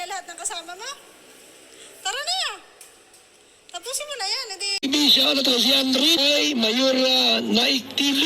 lahat ng kasama mo? Tara na! Tapusin mo na yan, hindi... Siya na si Andre ay Mayor Naik TV.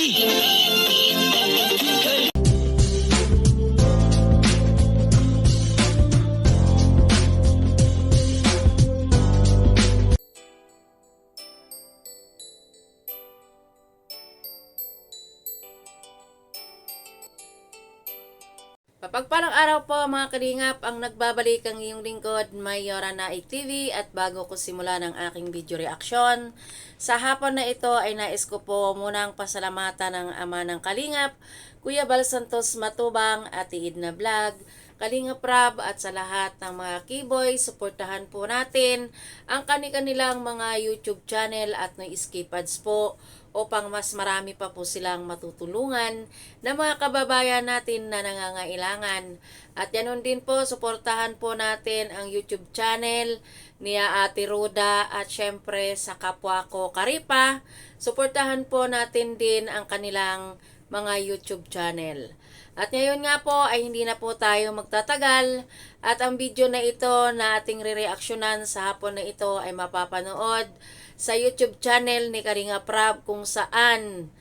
Mapagpalang araw po mga kalingap, ang nagbabalik ang iyong lingkod, Mayora Naik TV, at bago ko simula ng aking video reaction, sa hapon na ito ay nais ko po munang pasalamatan ng ama ng kalingap, Kuya Bal Santos Matubang, Ate Edna Vlog, Kalingap Rab, at sa lahat ng mga keyboy, suportahan po natin ang kanilang mga YouTube channel at ng skip ads po upang mas marami pa po silang matutulungan na mga kababayan natin na nangangailangan. At yanon din po, suportahan po natin ang YouTube channel ni Ate Roda at syempre sa kapwa ko Karipa. Suportahan po natin din ang kanilang mga YouTube channel. At ngayon nga po ay hindi na po tayo magtatagal at ang video na ito na ating re-reaksyonan sa hapon na ito ay mapapanood sa YouTube channel ni Kalingap Rab kung saan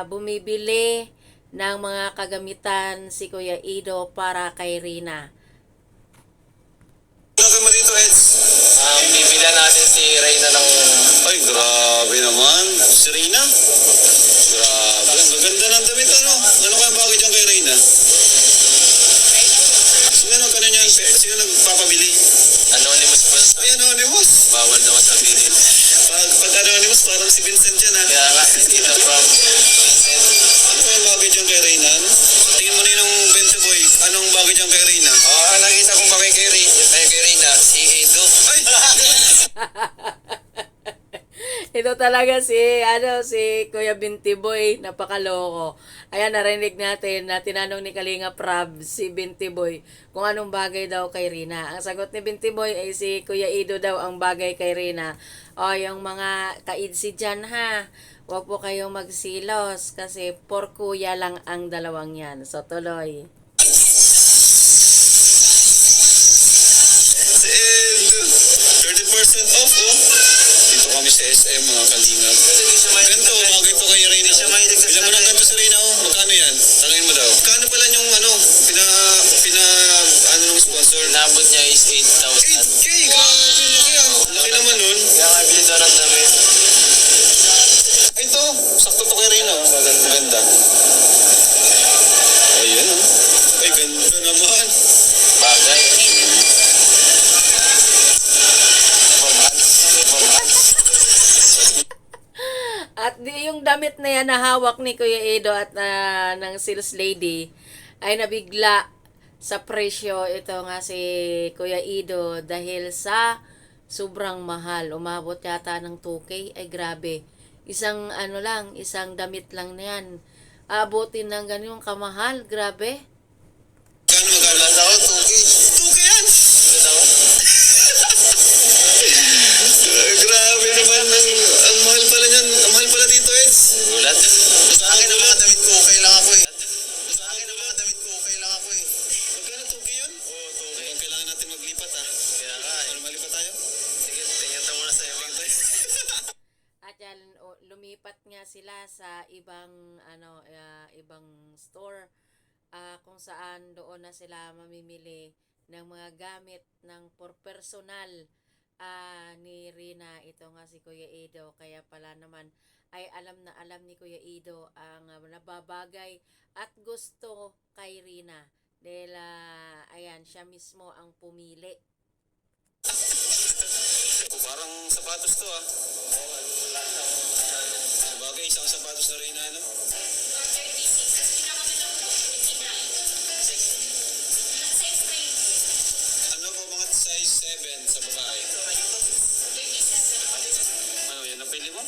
bumibili ng mga kagamitan si Kuya Ido para kay Rina. Ano mo dito, Eds? Bibila natin si Reyna ng... Ay, grabe naman. Si Reyna? Grabe. Ang gaganda ng damit, ano? Ano kaya bakit yan kay Reyna? Sino nagpapabili? Anonymous po. Ay, anonymous. Bawal naman sabihin. Pag anonymous, parang si Vincent yan, ha? Kaya nga, dito from Vincent. Ano kaya bakit yan kay Reyna? Tingin mo na yung 20 boy. Anong bakit yan kay Reyna? Nakita kong bagay kay Reyna, si Edo. Ay! Ito talaga si Kuya Binti Boy, napakaloko. Ayan, narinig natin na tinanong ni Kalingap Rab si Binti Boy kung anong bagay daw kay Rina. Ang sagot ni Binti Boy ay si Kuya Ido daw ang bagay kay Rina. O, yung mga kaidsi dyan ha, huwag po kayong magsilos kasi por kuya lang ang dalawang yan. So, tuloy. Si Edo. 30% off, oh. Dito kami sa SM, mga kalingap. Ganito, bagay to kay Reyna. Bilang mo ng ganito si Reyna, oh. Magkano yan? Tanungin mo daw. Kano pala yung, nung sponsor? Nabot niya is 8,000. 8K! Grabe, laki ah. Laki naman nun. Kaya nga, bili daw ng damit. Ay, ito. Sakto to kay Reyna, oh. Maganda. Ayan, oh. Ay, ganda naman. Bagay. At yung damit na yan na hawak ni Kuya Edo at ng sales lady ay nabigla sa presyo. Ito nga si Kuya Edo dahil sa sobrang mahal. Umabot yata ng 2K. Ay grabe. Isang isang damit lang na yan. Abutin ng ganyan kamahal. Grabe. Kano magkano? Ako, 2K. 2K yan! Ito daw. Grabe naman. Ang mahal pala niyan. Ang mahal pala dito, Eds. Gulat. Sa akin ang mga damit ko, okay lang ako eh. Sa akin ang mga damit ko, okay lang ako eh. Magkano 2K yun? Oo, 2K. Mukhang kailangan natin maglipat ha. Kaya nga eh. Ano, malipat tayo? Sige, tingnan tayo muna sa ibang tayo. At yan, lumipat nga sila sa ibang ibang store kung saan doon na sila mamimili ng mga gamit ng personal ni Rina. Ito nga si Kuya Edo, kaya pala naman ay alam na alam ni Kuya Edo ang nababagay at gusto kay Rina dahil ayan, siya mismo ang pumili. Parang sapatos to ah. Sabagay, isang sapatos na rin ano. Ano po mga size 7 sa babae? Ano, yan ang pili mo?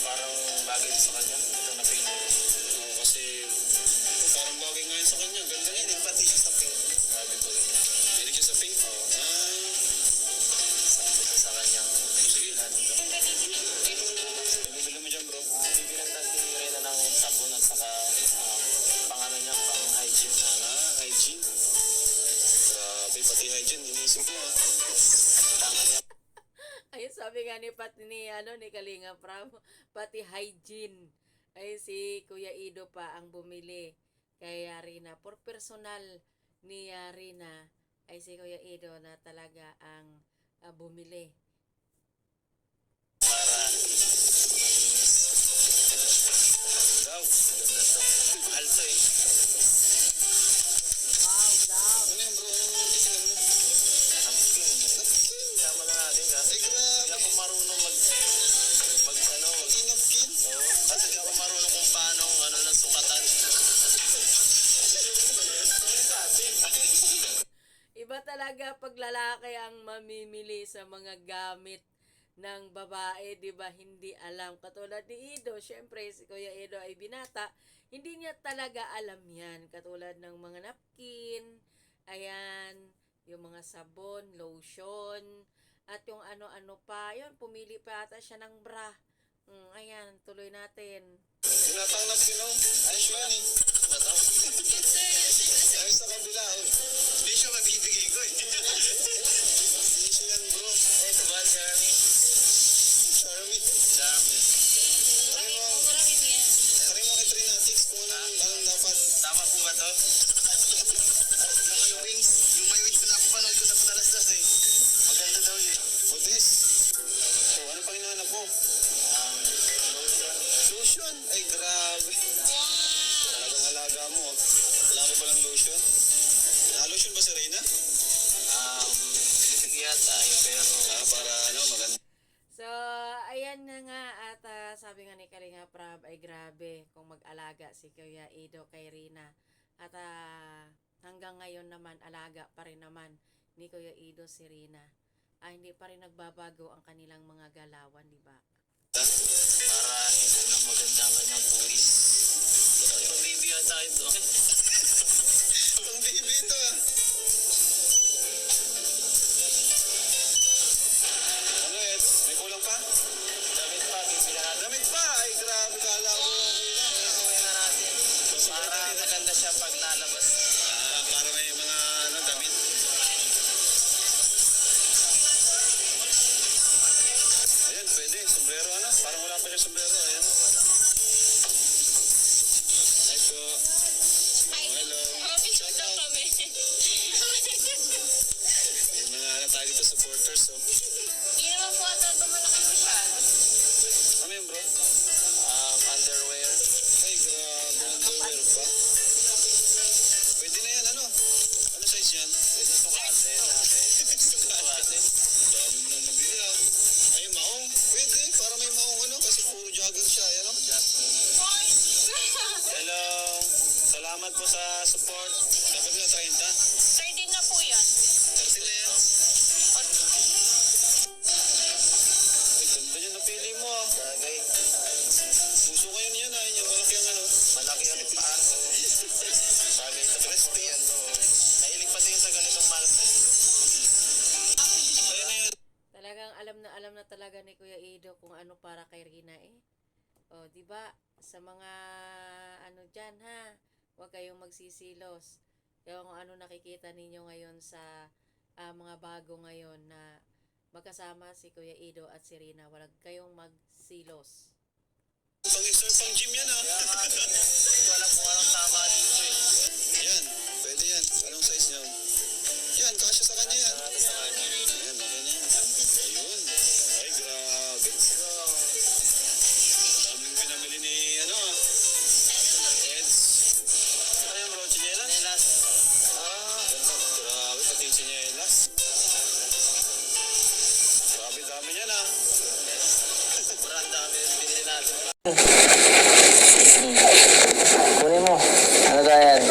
Parang bagay sa kanya. Ito na pili. Oo, kasi parang bagay ngayon sa kanya. Ganda yan, pati siya sa pink. Grabe to rin. Pili siya sa pink? Oo. Sa kanya. Sige. Bibili mo dyan bro. Bibilang tayo si Reyna ng sabon at saka pang hygiene na. Hygiene. Grabe Pati hygiene, iniisip mo ah. Ayun, sabi nga ni ni Kalinga Prab, pati hygiene. Ay si Kuya Ido pa ang bumili kay Rina. For personal ni Rina ay si Kuya Ido na talaga ang bumili. Daw, ganda to. Mahal to eh. Wow, daw. Ano yan bro? Anong titignan mo? Napkin. Sama na natin ha. Ay grabe. Hindi ako marunong mag Napkin? Oo. Kasi hindi ako marunong kung paano ng sukatan. Iba talaga pag lalaki ang mamimili sa mga gamit ng babae, di ba? Hindi alam. Katulad ni Ido, syempre si Kuya Ido ay binata, hindi niya talaga alam yan. Katulad ng mga napkin, ayan, yung mga sabon, lotion, at yung ano-ano pa. Yun, pumili pa ata siya ng bra. Ayan, tuloy natin. Tinatang napkin oh. Ayos yan eh. Ayos sa kabila oh. Hindi siya mabibigay ko eh. Ayos yan bro. Ito ba, Jeremy? Charmy. Jeremy. Try mo kay Trinatics kung anong dapat. Tama po ba to? Yung may wings na napapanood ko sa Talastas eh. Maganda daw yun. Modest. So, ano pang hinahanap mo? Lotion? Ay, grabe. Talagang alaga mo. Oh. Wala mo palang lotion? Lotion ba si Reyna? Hindi yata eh, pero Para maganda. So, ayan na nga at sabi nga ni Kalinga Prab ay grabe kung mag-alaga si Kuya Ido kay Rina. At hanggang ngayon naman, alaga pa rin naman ni Kuya Ido si Rina. Hindi pa rin nagbabago ang kanilang mga galawan, di ba? para maganda ang kanyang puwis. Ito, baby yata ito. Ang baby ito ah. Ano Ed? May kulang pa? Damit pa, bibila natin. Damit pa! Ay, grabe. Kala ko. Isuhin na natin. Para maganda siya pag lalabas. Para may mga damit. Ayan, pwede. Sombrero ano? Parang wala pa siya sombrero. Ayan. Hi po. Hello. Shout out. May mga tayo dito supporters. So. Hindi naman po ata malaki masyado. Ano yun bro? Underwear. Ay, grabe. Underwear pa. Pwede na yan ano? Ano size yan? Ito sukatin natin. Sukatin. Dami mo nang mabili ah. Ay, maong. Pwede. Para may maong ano. Kasi puro jogger siya. Ayan o. Hello. Salamat po sa support. Dapat na 30. 13 na po yan. 30 na yan. Ay, ganda yan. Napili mo ah. Bagay. Puso ko yun yan ah. Yung malaki ang ano. Malaki ang paan ko. Bagay ito. Crispy yan to. Nahilig pa din sa ganitong market. Ayan na yan. Talagang alam na talaga ni Kuya Ido kung ano para kay Rina eh. O, di ba? Sa mga ano diyan ha, huwag kayong magsisilos. Kaya kung ano nakikita ninyo ngayon sa mga bago ngayon na magkasama si Kuya Ido at si Rina, huwag kayong magsilos. Pang gym yan ah. Hindi alam kung anong tama dito eh. Yan. Pwede yan. Anong size niya? Yan. Kasya sa kanya yan. Ayan. Okay na yan. Ayun. Ay, grabe. Daming pinamili ni ano ah. Eds. Ano yung bro? Chinelas? Chinelas. Grabe. Pati yung tsinelas. Grabe dami yan ah. Sobrang dami yung binili natin. Kunin mo. Ano ba yan?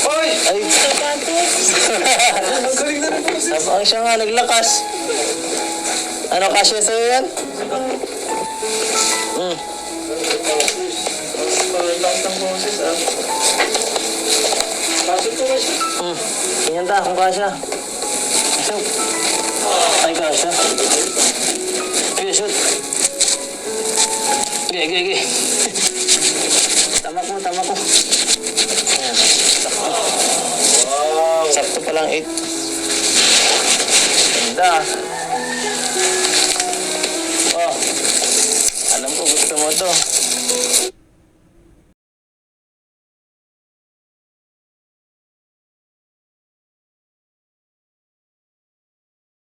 Hoy! Ay! Ang siya nga, naglakas. Ano, kasya sa'yo yan? Tingnan ta, kung kasya. Ay, kasya. Sige, shoot. Sige. Tama ko. Ayan, sakto. Sakto pala palang 8. Ganda. Oh, alam ko gusto mo to.